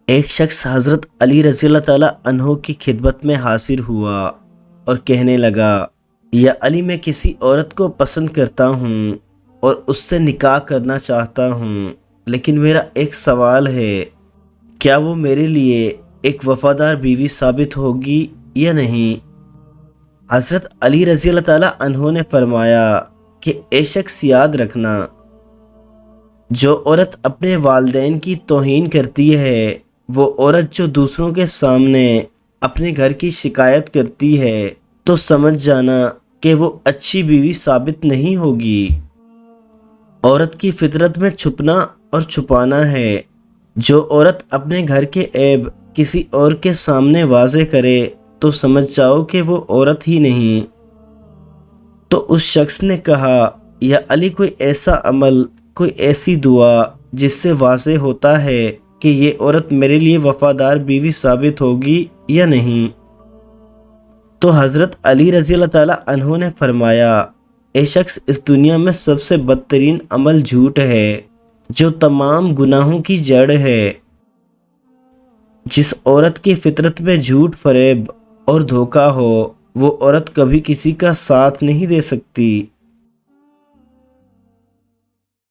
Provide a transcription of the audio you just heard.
ایک شخص حضرت علی رضی اللہ تعالیٰ عنہ کی خدمت میں حاضر ہوا اور کہنے لگا، یا علی، میں کسی عورت کو پسند کرتا ہوں اور اس سے نکاح کرنا چاہتا ہوں، لیکن میرا ایک سوال ہے، کیا وہ میرے لیے ایک وفادار بیوی ثابت ہوگی یا نہیں؟ حضرت علی رضی اللہ تعالیٰ عنہ نے فرمایا کہ اے شخص، یاد رکھنا، جو عورت اپنے والدین کی توہین کرتی ہے، وہ عورت جو دوسروں کے سامنے اپنے گھر کی شکایت کرتی ہے، تو سمجھ جانا کہ وہ اچھی بیوی ثابت نہیں ہوگی۔ عورت کی فطرت میں چھپنا اور چھپانا ہے۔ جو عورت اپنے گھر کے عیب کسی اور کے سامنے واضح کرے تو سمجھ جاؤ کہ وہ عورت ہی نہیں۔ تو اس شخص نے کہا، یا علی، کوئی ایسا عمل، کوئی ایسی دعا جس سے واضح ہوتا ہے کہ یہ عورت میرے لیے وفادار بیوی ثابت ہوگی یا نہیں؟ تو حضرت علی رضی اللہ تعالیٰ عنہ نے فرمایا، اے شخص، اس دنیا میں سب سے بدترین عمل جھوٹ ہے، جو تمام گناہوں کی جڑ ہے۔ جس عورت کی فطرت میں جھوٹ، فریب اور دھوکہ ہو، وہ عورت کبھی کسی کا ساتھ نہیں دے سکتی۔